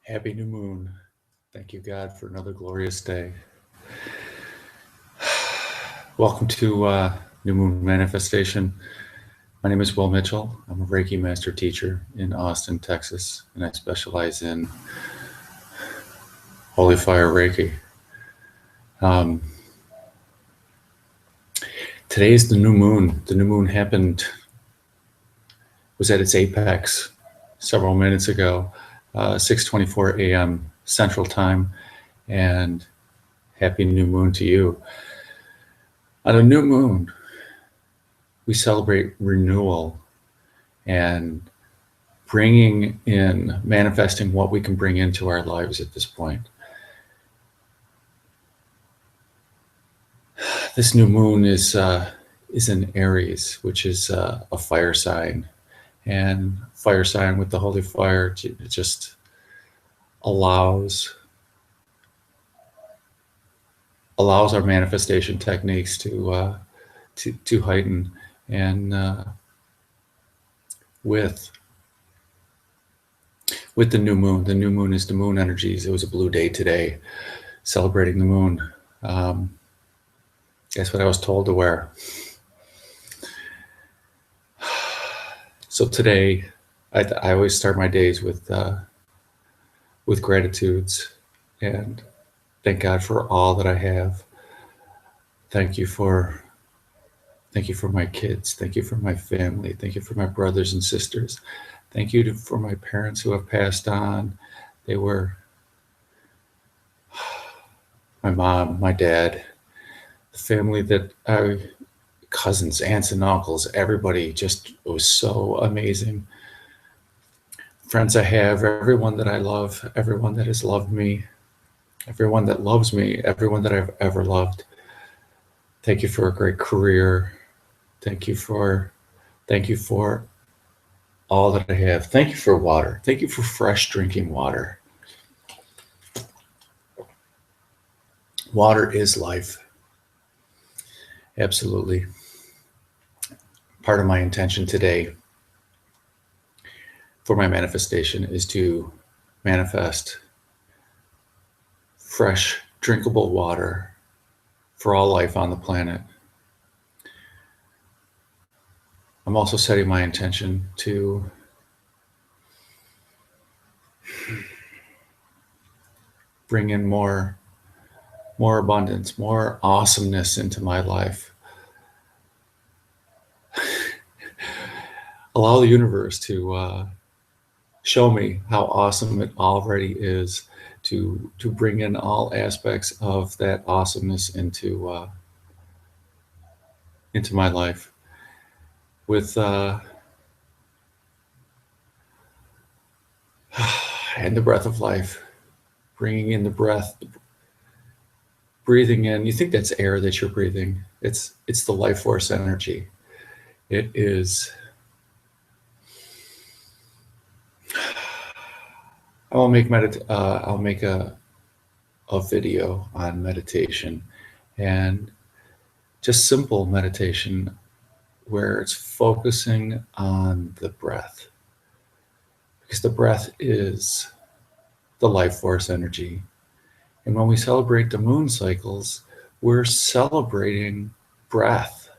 Happy new moon. Thank you, God, for another glorious day. Welcome to New Moon Manifestation. My name is Will Mitchell. I'm a Reiki Master Teacher in Austin, Texas, and I specialize in Holy Fire Reiki. Today is the new moon. The new moon was at its apex several minutes ago, 6:24 a.m. Central Time, and happy new moon to you. On a new moon, we celebrate renewal and bringing in, manifesting what we can bring into our lives at this point. This new moon is in Aries, which is a fire sign, and fire sign with the holy fire just allows our manifestation techniques to heighten. And with the new moon is the moon energies. It was a blue day today, celebrating the moon. That's what I was told to wear. So today, I always start my days with gratitudes and thank God for all that I have. Thank you for my kids. Thank you for my family. Thank you for my brothers and sisters. Thank you for my parents who have passed on. They were my mom, my dad, the family that cousins, aunts and uncles, everybody just was so amazing. Friends I have, everyone that I love, everyone that has loved me, everyone that loves me, everyone that I've ever loved. Thank you for a great career. Thank you for all that I have. Thank you for water. Thank you for fresh drinking water. Water is life. Absolutely. Part of my intention today for my manifestation is to manifest fresh, drinkable water for all life on the planet. I'm also setting my intention to bring in more abundance, more awesomeness into my life. Allow the universe to show me how awesome it already is, to bring in all aspects of that awesomeness into my life with and the breath of life, bringing in the breath, breathing in. You think that's air that you're breathing. It's the life force energy. It is. I'll make a video on meditation, and just simple meditation where it's focusing on the breath, because the breath is the life force energy. And when we celebrate the moon cycles, we're celebrating breath.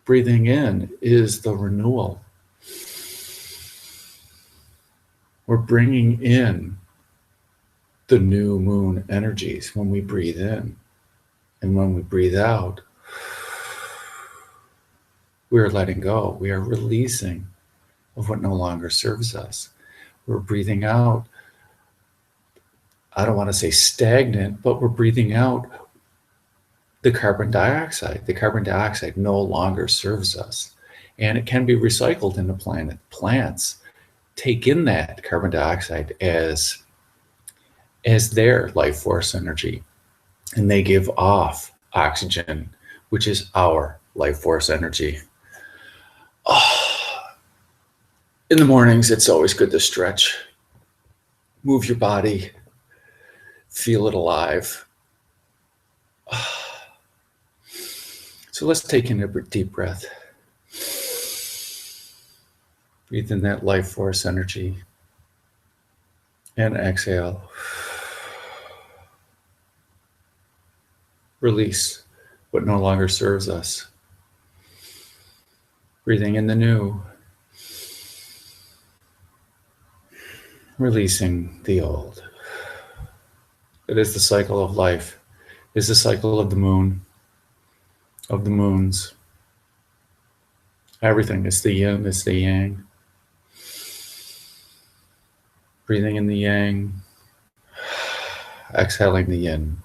Breathing in is the renewal. We're bringing in the new moon energies when we breathe in. And when we breathe out, we are letting go. We are releasing of what no longer serves us. We're breathing out. I don't want to say stagnant, but we're breathing out the carbon dioxide. The carbon dioxide no longer serves us. And it can be recycled in the planet. Plants take in that carbon dioxide as their life force energy. And they give off oxygen, which is our life force energy. In the mornings, it's always good to stretch. Move your body. Feel it alive. So let's take in a deep breath. Breathe in that life force energy. And exhale. Release what no longer serves us. Breathing in the new. Releasing the old. It is the cycle of life. It is the cycle of the moon, of the moons. Everything is the yin, it's the yang. Breathing in the yang. Exhaling the yin.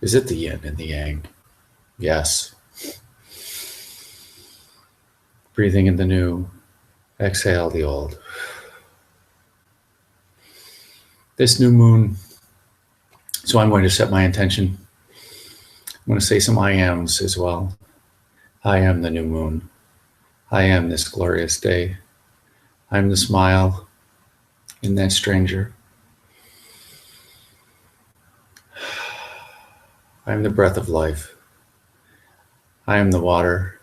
Is it the yin and the yang? Yes. Breathing in the new. Exhale the old. This new moon, so I'm going to set my intention. I'm going to say some I ams as well. I am the new moon. I am this glorious day. I am the smile in that stranger. I am the breath of life. I am the water,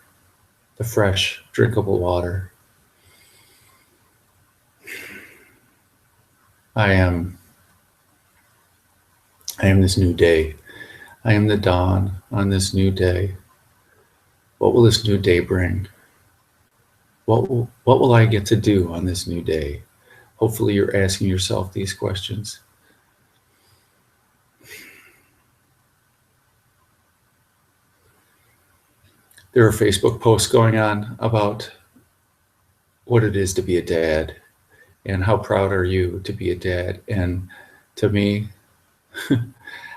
the fresh, drinkable water. I am this new day. I am the dawn on this new day. What will this new day bring? What will I get to do on this new day? Hopefully you're asking yourself these questions. There are Facebook posts going on about what it is to be a dad and how proud are you to be a dad. And to me,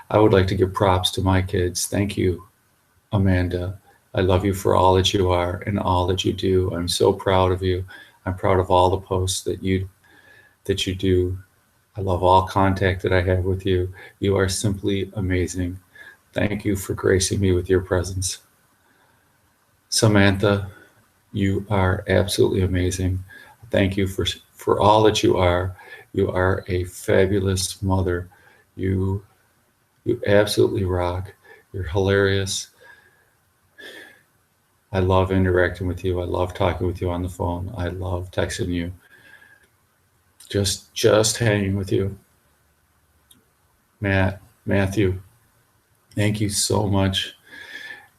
I would like to give props to my kids. Thank you, Amanda. I love you for all that you are and all that you do. I'm so proud of you. I'm proud of all the posts that you do. I love all contact that I have with you. You are simply amazing. Thank you for gracing me with your presence. Samantha, you are absolutely amazing. Thank you for all that you are. You are a fabulous mother. You absolutely rock. You're hilarious. I love interacting with you. I love talking with you on the phone. I love texting you. Just hanging with you. Matthew, thank you so much.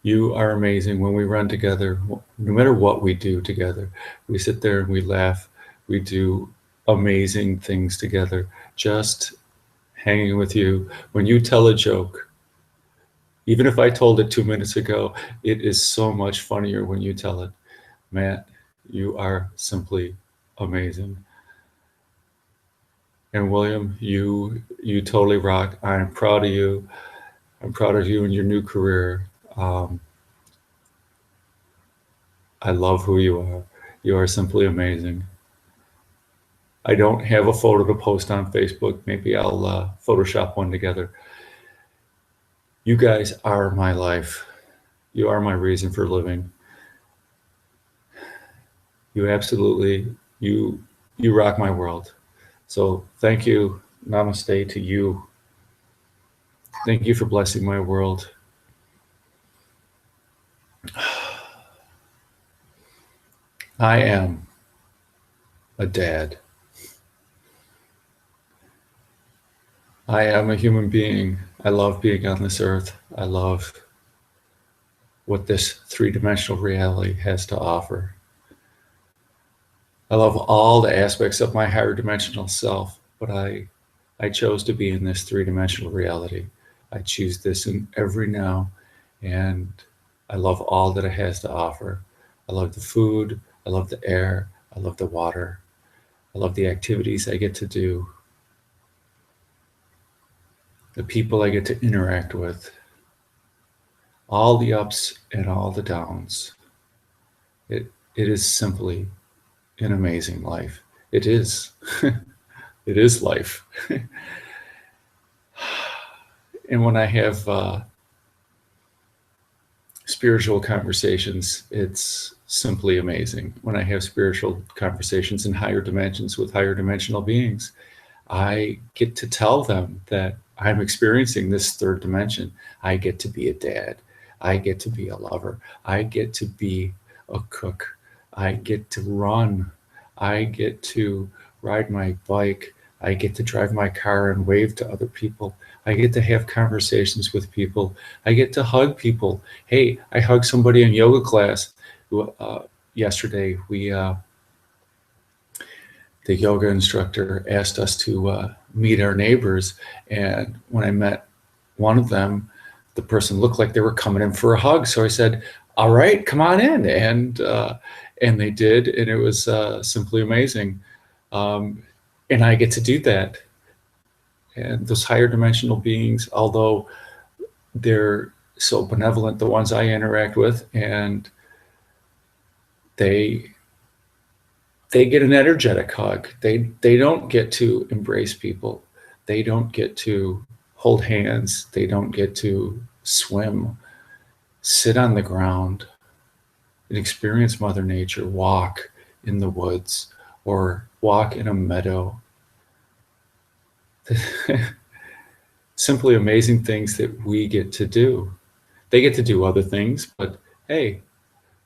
You are amazing. When we run together, no matter what we do together, we sit there and we laugh. We do amazing things together. Just hanging with you. When you tell a joke, even if I told it 2 minutes ago, it is so much funnier when you tell it. Matt, you are simply amazing. And William, you totally rock. I'm proud of you. I'm proud of you and your new career. I love who you are. You are simply amazing. I don't have a photo to post on Facebook. Maybe I'll Photoshop one together. You guys are my life. You are my reason for living. You absolutely, you rock my world. So thank you. Namaste to you. Thank you for blessing my world. I am a dad. I am a human being. I love being on this earth. I love what this three-dimensional reality has to offer. I love all the aspects of my higher dimensional self, but I chose to be in this three-dimensional reality. I choose this in every now, and I love all that it has to offer. I love the food. I love the air. I love the water. I love the activities I get to do, the people I get to interact with, all the ups and all the downs. It is simply an amazing life. It is. It is life. And when I have spiritual conversations, it's simply amazing. When I have spiritual conversations in higher dimensions with higher dimensional beings, I get to tell them that I'm experiencing this third dimension. I get to be a dad. I get to be a lover. I get to be a cook. I get to run. I get to ride my bike. I get to drive my car and wave to other people. I get to have conversations with people. I get to hug people. Hey, I hugged somebody in yoga class yesterday. The yoga instructor asked us to meet our neighbors, and when I met one of them, the person looked like they were coming in for a hug. So I said, "All right, come on in," and they did, and it was simply amazing. And I get to do that. And those higher dimensional beings, although they're so benevolent, the ones I interact with, and they get an energetic hug. They don't get to embrace people. They don't get to hold hands. They don't get to swim, sit on the ground, and experience Mother Nature, walk in the woods or walk in a meadow. Simply amazing things that we get to do. They get to do other things, but hey,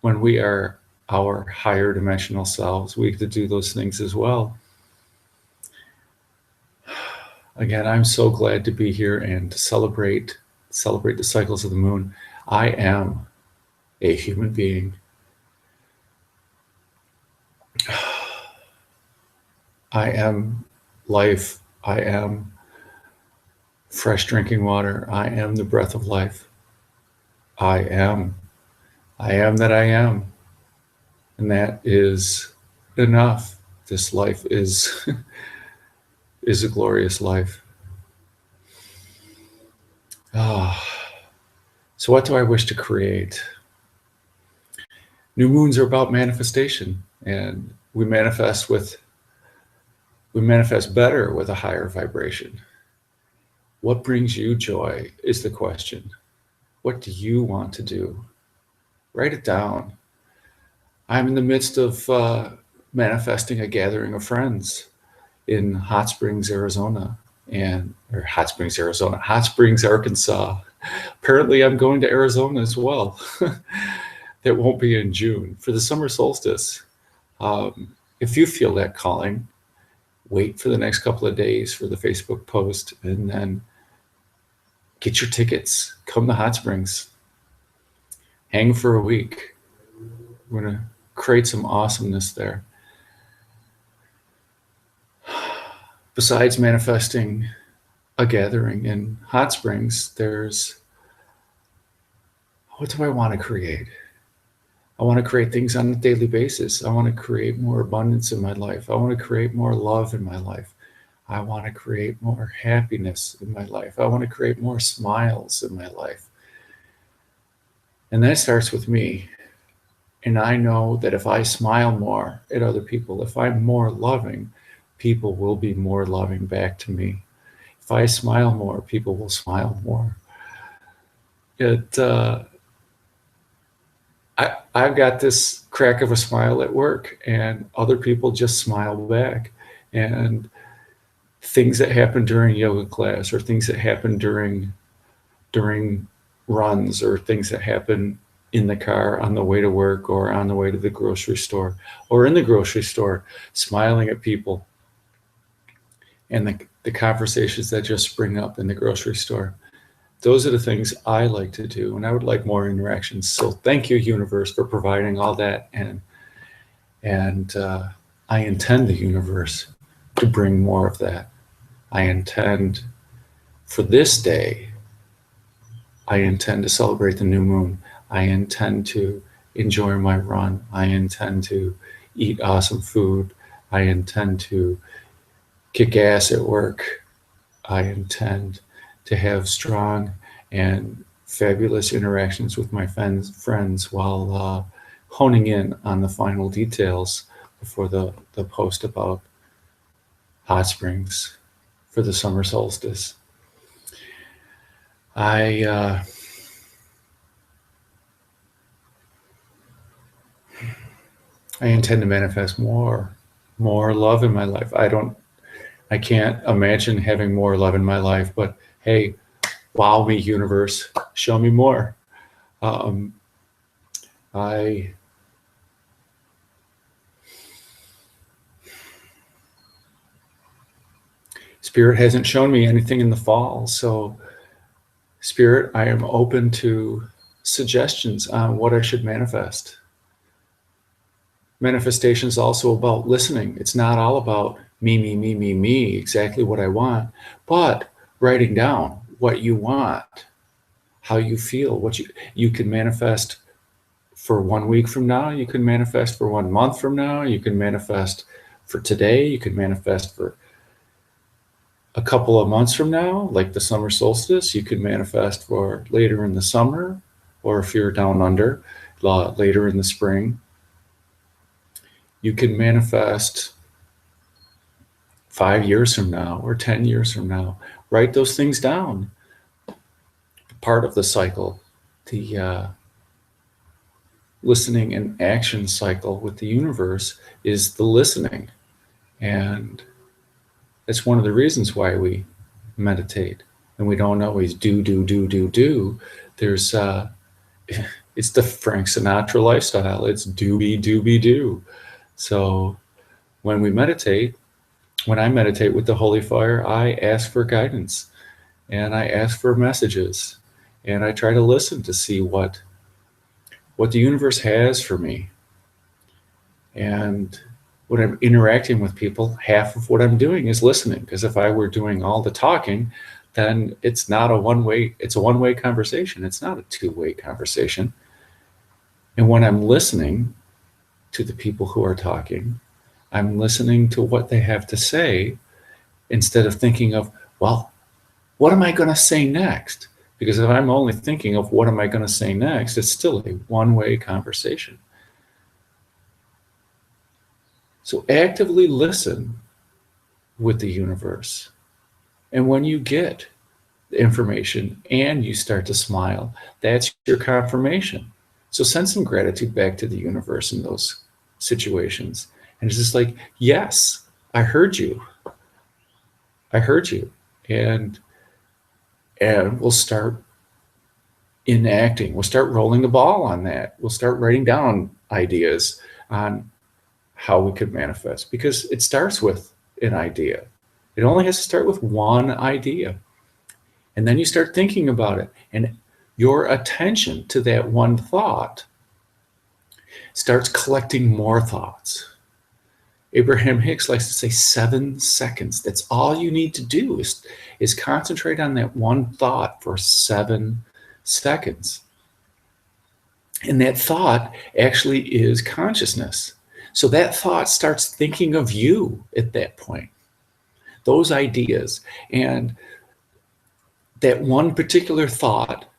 when we are our higher dimensional selves, we get to do those things as well. Again, I'm so glad to be here and to celebrate the cycles of the moon. I am a human being. I am life. I am fresh drinking water. I am the breath of life. I am that I am. And that is enough. This life is is a glorious life. So what do I wish to create? New moons are about manifestation, and we manifest better with a higher vibration. What brings you joy is the question. What do you want to do? Write it down. I'm in the midst of manifesting a gathering of friends in Hot Springs, Arizona, Hot Springs, Arkansas. Apparently, I'm going to Arizona as well. That won't be in June for the summer solstice. If you feel that calling, wait for the next couple of days for the Facebook post, and then get your tickets. Come to Hot Springs. Hang for a week. We're going to create some awesomeness there. Besides manifesting a gathering in Hot Springs, what do I want to create? I want to create things on a daily basis. I want to create more abundance in my life. I want to create more love in my life. I want to create more happiness in my life. I want to create more smiles in my life. And that starts with me. And I know that if I smile more at other people, if I'm more loving, people will be more loving back to me. If I smile more, people will smile more. I've got this crack of a smile at work, and other people just smile back. And things that happen during yoga class, or things that happen during runs, or things that happen in the car on the way to work, or on the way to the grocery store, or in the grocery store, smiling at people, and the conversations that just spring up in the grocery store. Those are the things I like to do, and I would like more interactions. So thank you, universe, for providing all that. And I intend the universe to bring more of that. I intend for this day, I intend to celebrate the new moon. I intend to enjoy my run. I intend to eat awesome food. I intend to kick ass at work. I intend to have strong and fabulous interactions with my friends while honing in on the final details before the post about Hot Springs for the summer solstice. I intend to manifest more love in my life. I can't imagine having more love in my life, but hey, wow me, universe, show me more. I Spirit hasn't shown me anything in the fall. So Spirit, I am open to suggestions on what I should manifest. Manifestation is also about listening. It's not all about me, exactly what I want, but writing down what you want, how you feel, what you can manifest for 1 week from now, you can manifest for 1 month from now, you can manifest for today, you can manifest for a couple of months from now, like the summer solstice, you can manifest for later in the summer, or if you're down under, later in the spring. You can manifest 5 years from now or 10 years from now. Write those things down. Part of the cycle, the listening and action cycle with the universe is the listening. And it's one of the reasons why we meditate. And we don't always do. There's, it's the Frank Sinatra lifestyle. It's do. So when we meditate, when I meditate with the Holy Fire, I ask for guidance and I ask for messages and I try to listen to see what the universe has for me. And when I'm interacting with people, half of what I'm doing is listening, because if I were doing all the talking, then it's not a one-way, it's a one-way conversation. It's not a two-way conversation. And when I'm listening to the people who are talking, I'm listening to what they have to say instead of thinking of, well, what am I going to say next? Because if I'm only thinking of what am I going to say next, it's still a one-way conversation. So actively listen with the universe. And when you get the information and you start to smile, that's your confirmation. So send some gratitude back to the universe in those situations. And it's just like, yes, I heard you. I heard you. And we'll start enacting. We'll start rolling the ball on that. We'll start writing down ideas on how we could manifest, because it starts with an idea. It only has to start with one idea. And then you start thinking about it, and your attention to that one thought starts collecting more thoughts. Abraham Hicks likes to say 7 seconds. That's all you need to do is concentrate on that one thought for 7 seconds. And that thought actually is consciousness. So that thought starts thinking of you at that point, those ideas. And that one particular thought,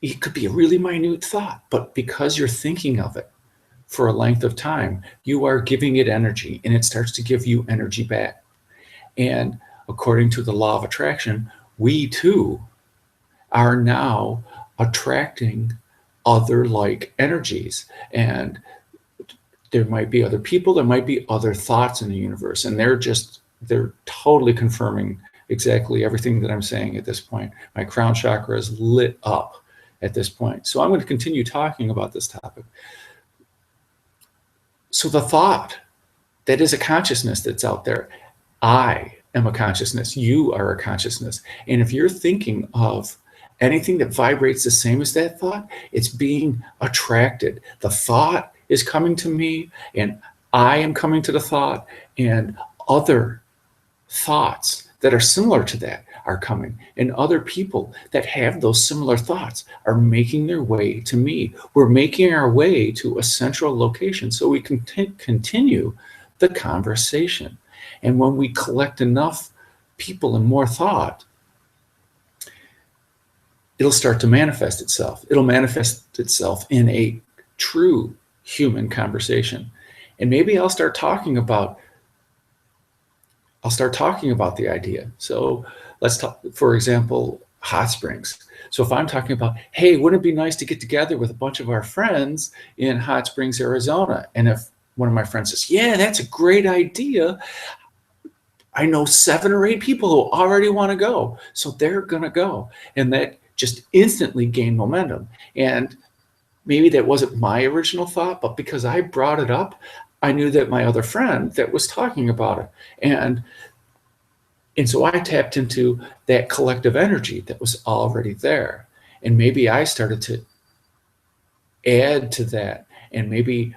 it could be a really minute thought, but because you're thinking of it for a length of time, you are giving it energy, and it starts to give you energy back. And according to the law of attraction, we too are now attracting other like energies. And there might be other people, there might be other thoughts in the universe, and they're totally confirming exactly everything that I'm saying at this point. My crown chakra is lit up at this point. So I'm going to continue talking about this topic. So the thought, that is a consciousness that's out there. I am a consciousness. You are a consciousness. And if you're thinking of anything that vibrates the same as that thought, it's being attracted. The thought is coming to me, and I am coming to the thought, and other thoughts that are similar to that are coming, and other people that have those similar thoughts are making their way to me. We're making our way to a central location so we can continue the conversation. And when we collect enough people and more thought, it'll start to manifest itself. It'll manifest itself in a true human conversation. And maybe I'll start talking about the idea. So let's talk, for example, hot springs. So if I'm talking about, hey, wouldn't it be nice to get together with a bunch of our friends in Hot Springs, Arizona? And if one of my friends says, yeah, that's a great idea, I know 7 or 8 people who already want to go. So they're going to go. And that just instantly gained momentum. And maybe that wasn't my original thought, but because I brought it up, I knew that my other friend that was talking about it. And And so I tapped into that collective energy that was already there. And maybe I started to add to that. And maybe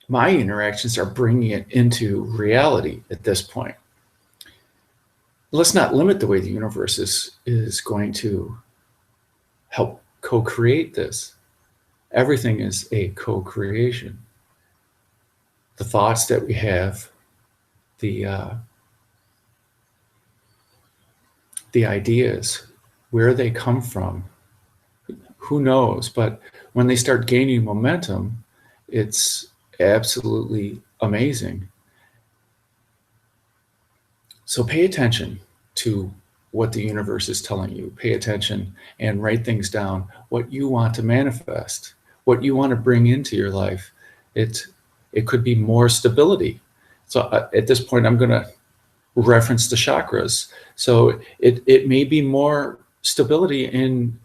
my interactions are bringing it into reality at this point. Let's not limit the way the universe is going to help co-create this. Everything is a co-creation. The thoughts that we have, the ideas, where they come from, who knows? But when they start gaining momentum, it's absolutely amazing. So pay attention to what the universe is telling you. Pay attention and write things down, what you want to manifest, what you want to bring into your life. It could be more stability. So at this point, I'm going to reference the chakras. So it may be more stability in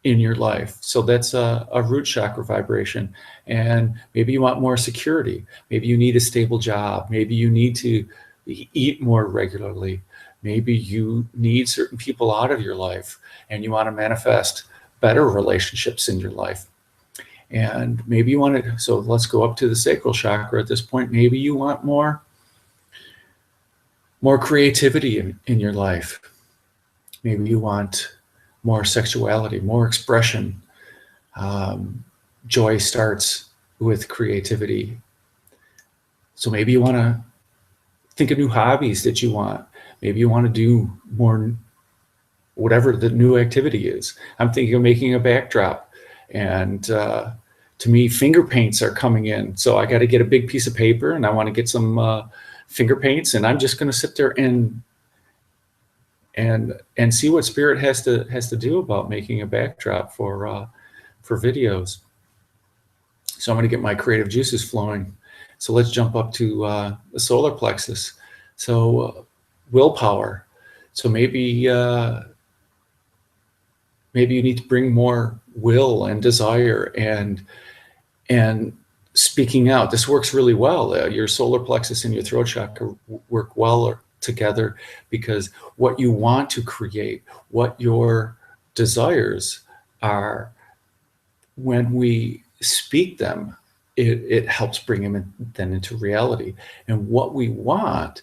your life. So that's a root chakra vibration. And maybe you want more security. Maybe you need a stable job. Maybe you need to eat more regularly. Maybe you need certain people out of your life and you want to manifest better relationships in your life. And maybe you want to, so let's go up to the sacral chakra at this point. Maybe you want more creativity in your life. Maybe you want more sexuality, more expression. Joy starts with creativity. So maybe you want to think of new hobbies that you want. Maybe you want to do more, whatever the new activity is. I'm thinking of making a backdrop. And to me, finger paints are coming in. So I got to get a big piece of paper and I want to get some finger paints. And I'm just going to sit there and see what spirit has to do about making a backdrop for videos. So I'm going to get my creative juices flowing. So let's jump up to the solar plexus. So willpower. So maybe you need to bring more will and desire and speaking out. This works really well. Your solar plexus and your throat chakra work well together, because what you want to create, what your desires are, when we speak them, it helps bring them then into reality. And what we want,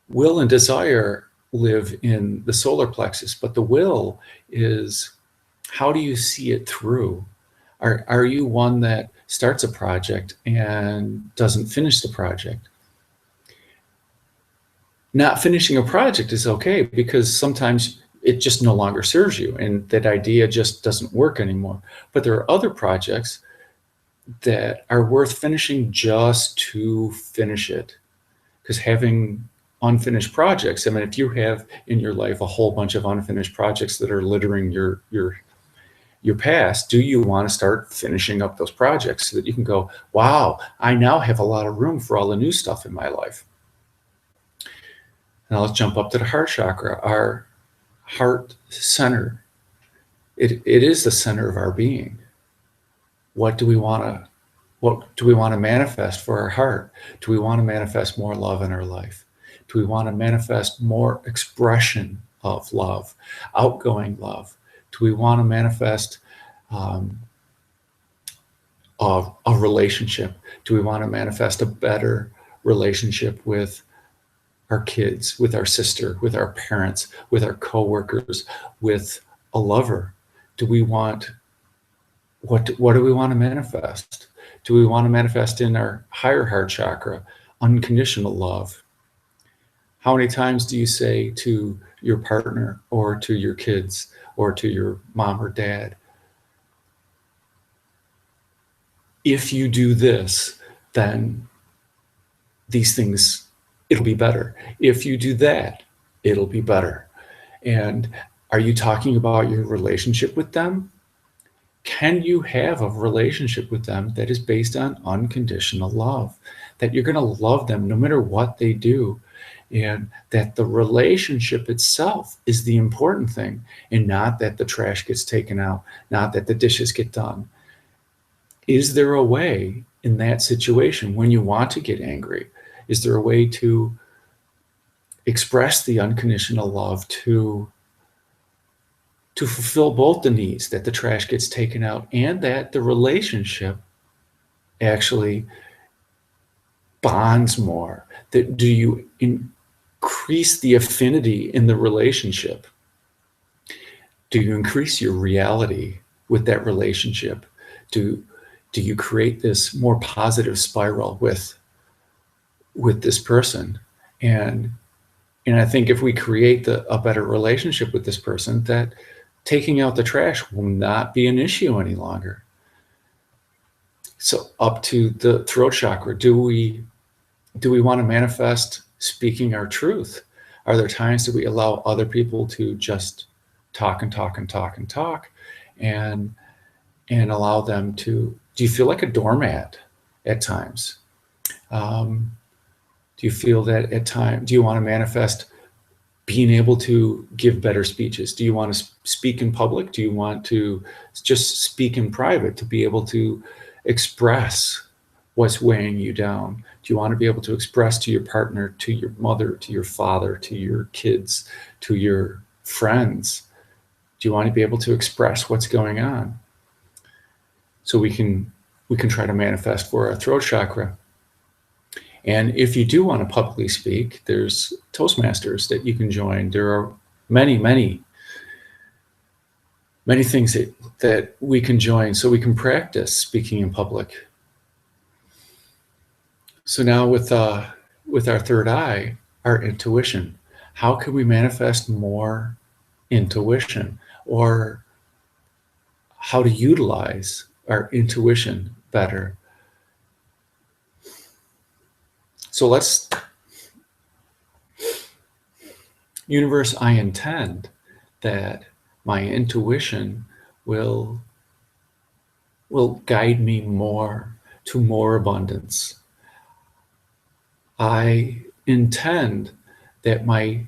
will and desire, live in the solar plexus, but the will is, how do you see it through? Are you one that starts a project and doesn't finish the project? Not finishing a project is okay, because sometimes it just no longer serves you and that idea just doesn't work anymore. But there are other projects that are worth finishing just to finish it. Because having unfinished projects, I mean, if you have in your life a whole bunch of unfinished projects that are littering your past, do you want to start finishing up those projects so that you can go, wow, I now have a lot of room for all the new stuff in my life? Now let's jump up to the heart chakra, our heart center. It is the center of our being. What do we want to manifest for our heart? Do we want to manifest more love in our life? Do we want to manifest more expression of love, outgoing love? Do we want to manifest a relationship? Do we want to manifest a better relationship with our kids, with our sister, with our parents, with our coworkers, with a lover? Do we want, what do we want to manifest? Do we want to manifest in our higher heart chakra, unconditional love? How many times do you say to your partner or to your kids or to your mom or dad, if you do this, then these things, it'll be better. If you do that, it'll be better. And are you talking about your relationship with them? Can you have a relationship with them that is based on unconditional love? That you're going to love them no matter what they do, and that the relationship itself is the important thing, and not that the trash gets taken out, not that the dishes get done. Is there a way in that situation when you want to get angry? Is there a way to express the unconditional love to fulfill both the needs, that the trash gets taken out and that the relationship actually bonds more? That do you increase the affinity in the relationship? Do you increase your reality with that relationship? Do you create this more positive spiral with this person? And I think if we create a better relationship with this person, that taking out the trash will not be an issue any longer. So up to the throat chakra, do we want to manifest speaking our truth? Are there times that we allow other people to just talk and talk and talk and talk, and allow them to? Do you feel like a doormat at times? Do you feel that at times? Do you want to manifest being able to give better speeches? Do you want to speak in public? Do you want to just speak in private, to be able to express what's weighing you down? Do you want to be able to express to your partner, to your mother, to your father, to your kids, to your friends? Do you want to be able to express what's going on? So we can try to manifest for our throat chakra. And if you do want to publicly speak, there's Toastmasters that you can join. There are many, many, many things that we can join so we can practice speaking in public. So now with our third eye, our intuition, how can we manifest more intuition, or how to utilize our intuition better? So universe, I intend that my intuition will guide me more to more abundance. I intend that my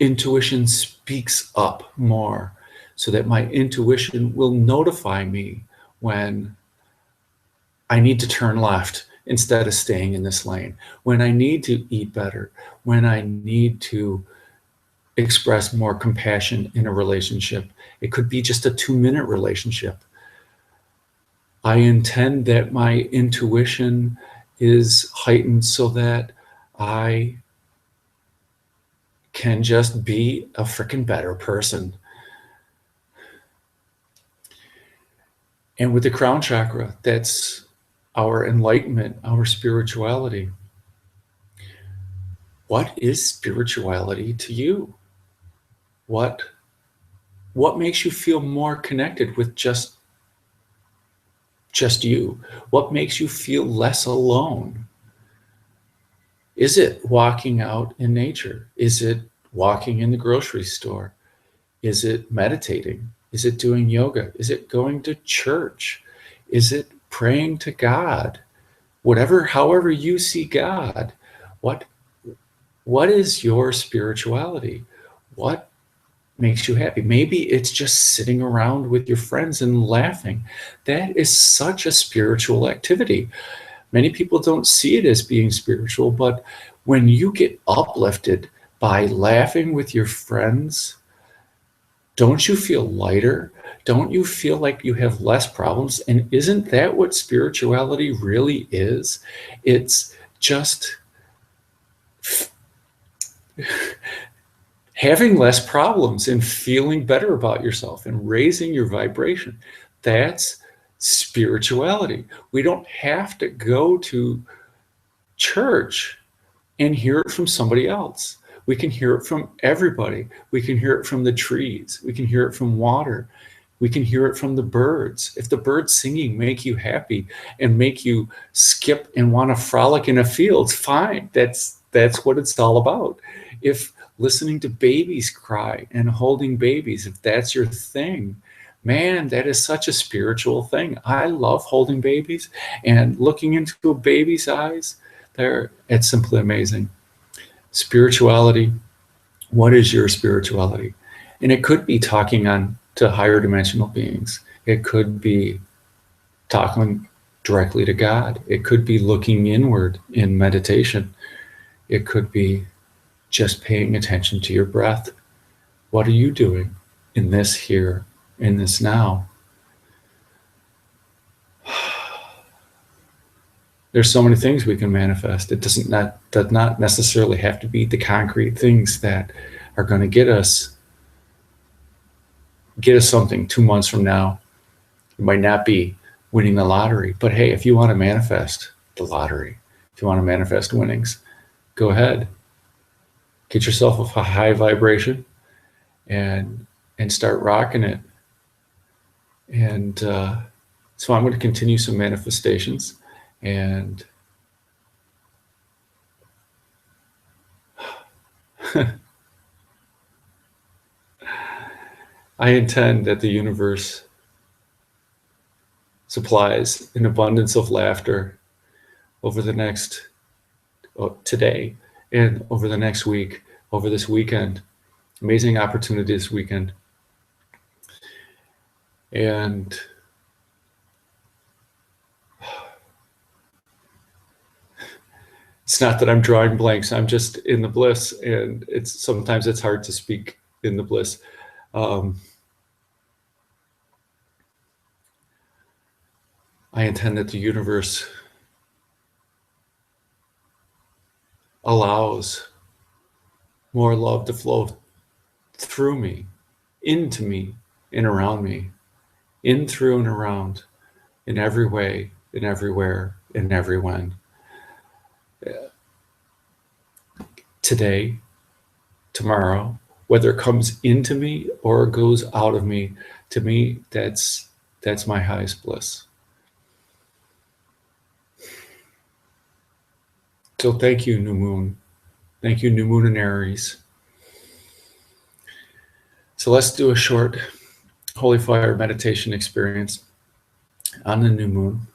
intuition speaks up more, so that my intuition will notify me when I need to turn left instead of staying in this lane, when I need to eat better, when I need to express more compassion in a relationship. It could be just a 2-minute relationship. I intend that my intuition is heightened so that I can just be a freaking better person. And with the crown chakra, that's our enlightenment, our spirituality. What is spirituality to you? What makes you feel more connected with just you? What makes you feel less alone? Is it walking out in nature? Is it walking in the grocery store? Is it meditating? Is it doing yoga? Is it going to church? Is it praying to God? However you see God, what is your spirituality? What makes you happy? Maybe it's just sitting around with your friends and laughing. That is such a spiritual activity. Many people don't see it as being spiritual, but when you get uplifted by laughing with your friends, don't you feel lighter? Don't you feel like you have less problems? And isn't that what spirituality really is? It's just having less problems and feeling better about yourself and raising your vibration. That's spirituality. We don't have to go to church and hear it from somebody else. We can hear it from everybody. We can hear it from the trees. We can hear it from water. We can hear it from the birds. If the birds singing make you happy and make you skip and want to frolic in a field, fine. That's what it's all about. If listening to babies cry and holding babies, if that's your thing, man, that is such a spiritual thing. I love holding babies and looking into a baby's eyes. It's simply amazing. Spirituality. What is your spirituality? And it could be talking to higher dimensional beings. It could be talking directly to God. It could be looking inward in meditation. It could be just paying attention to your breath. What are you doing in this here, in this now? There's so many things we can manifest. It does not necessarily have to be the concrete things that are going to get us something 2 months from now. It might not be winning the lottery, but hey, if you want to manifest the lottery, if you want to manifest winnings, go ahead. Get yourself a high vibration and start rocking it. And so I'm going to continue some manifestations, and I intend that the universe supplies an abundance of laughter over the next today and over the next week, over this weekend. Amazing opportunity this weekend. And it's not that I'm drawing blanks, I'm just in the bliss, and sometimes it's hard to speak in the bliss. I intend that the universe allows more love to flow through me, into me, and around me, in, through, and around, in every way, in everywhere, in everyone. Today, tomorrow, whether it comes into me or goes out of me, to me, that's my highest bliss. So thank you, New Moon. Thank you, New Moon in Aries. So let's do a short Holy Fire meditation experience on the new moon.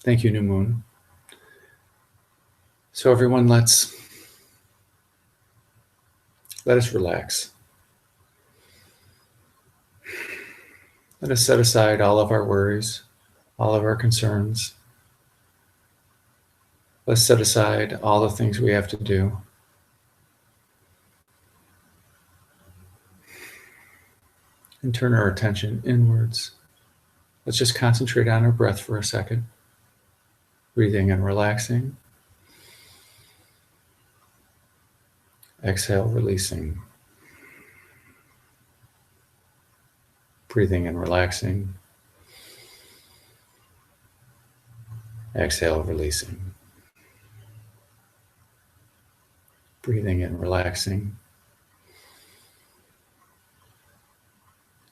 Thank you, New Moon. So everyone, let us relax. Let us set aside all of our worries, all of our concerns. Let's set aside all the things we have to do. And turn our attention inwards. Let's just concentrate on our breath for a second. Breathing and relaxing. Exhale, releasing. Breathing and relaxing. Exhale, releasing. Breathing and relaxing.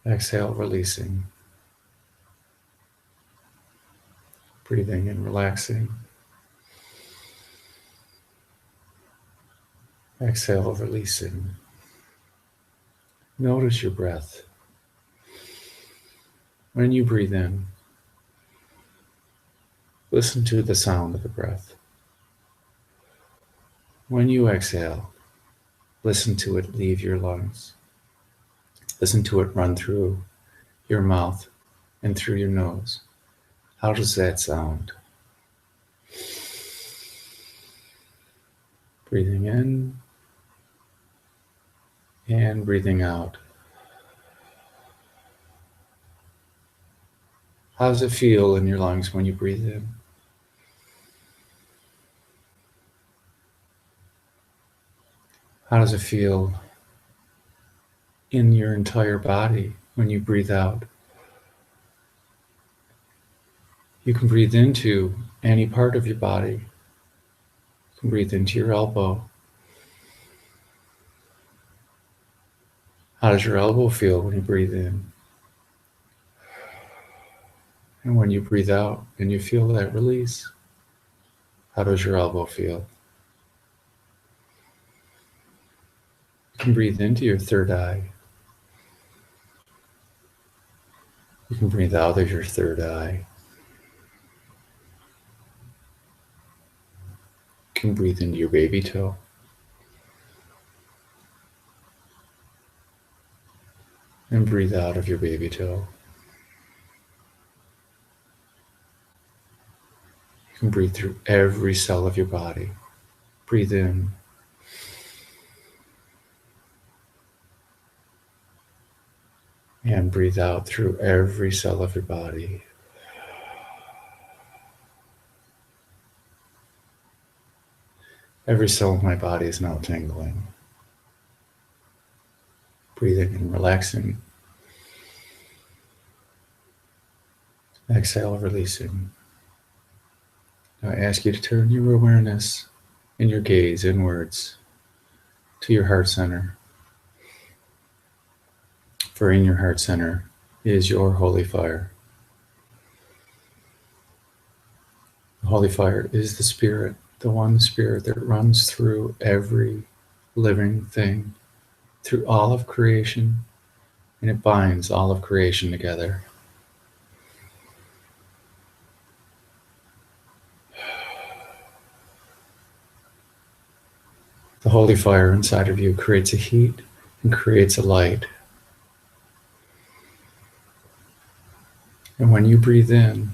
Exhale, releasing. Breathing and relaxing. Exhale, releasing. Notice your breath. When you breathe in, listen to the sound of the breath. When you exhale, listen to it leave your lungs. Listen to it run through your mouth and through your nose. How does that sound? Breathing in and breathing out. How does it feel in your lungs when you breathe in? How does it feel in your entire body when you breathe out? You can breathe into any part of your body. You can breathe into your elbow. How does your elbow feel when you breathe in? And when you breathe out and you feel that release, how does your elbow feel? You can breathe into your third eye. You can breathe out of your third eye. You can breathe into your baby toe. And breathe out of your baby toe. You And breathe through every cell of your body. Breathe in. And breathe out through every cell of your body. Every cell of my body is now tingling. Breathing and relaxing. Exhale, releasing. Now I ask you to turn your awareness and your gaze inwards to your heart center. For in your heart center is your holy fire. The holy fire is the spirit, the one spirit that runs through every living thing, through all of creation, and it binds all of creation together. The holy fire inside of you creates a heat and creates a light. And when you breathe in,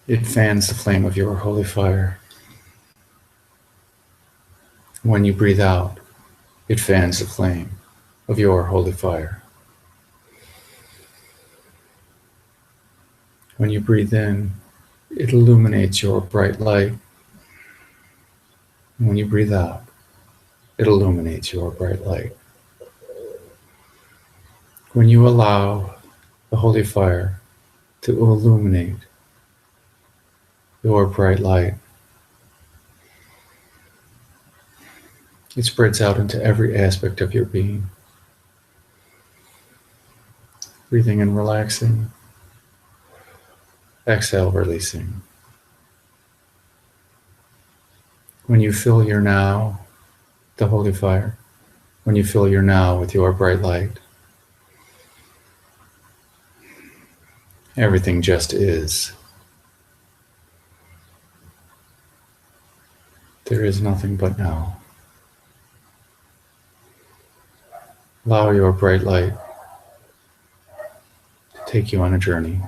it fans the flame of your holy fire. When you breathe out, it fans the flame of your holy fire. When you breathe in, it illuminates your bright light. And when you breathe out, it illuminates your bright light. When you allow the holy fire to illuminate your bright light, it spreads out into every aspect of your being. Breathing and relaxing. Exhale, releasing. When you fill your now, the holy fire, when you fill your now with your bright light, everything just is. There is nothing but now. Allow your bright light to take you on a journey.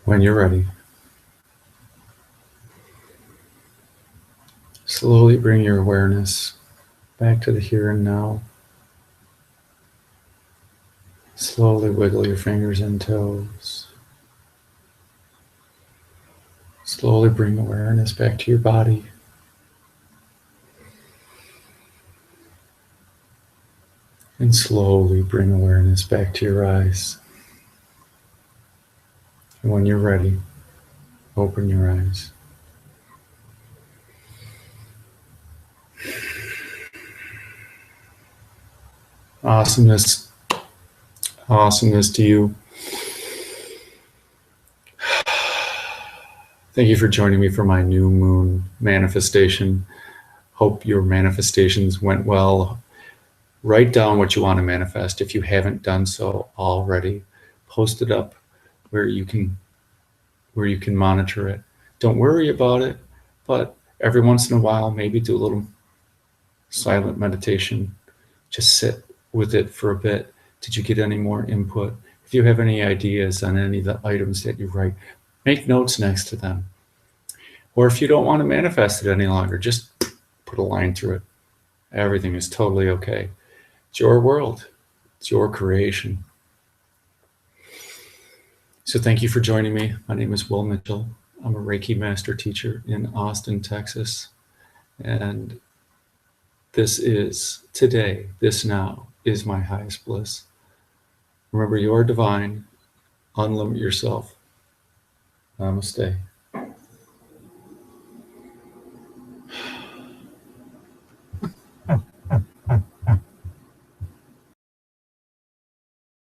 When you're ready, slowly bring your awareness back to the here and now. Slowly wiggle your fingers and toes. Slowly bring awareness back to your body. And slowly bring awareness back to your eyes. And when you're ready, open your eyes. Awesomeness, awesomeness to you. Thank you for joining me for my new moon manifestation. Hope your manifestations went well. Write down what you want to manifest if you haven't done so already. Post it up where you can monitor it. Don't worry about it, but every once in a while, maybe do a little silent meditation. Just sit with it for a bit. Did you get any more input? If you have any ideas on any of the items that you write, make notes next to them. Or if you don't want to manifest it any longer, just put a line through it. Everything is totally okay. It's your world. It's your creation. So thank you for joining me. My name is Will Mitchell. I'm a Reiki master teacher in Austin, Texas. And this is today, this now is my highest bliss. Remember, you are divine. Unlimit yourself. Namaste.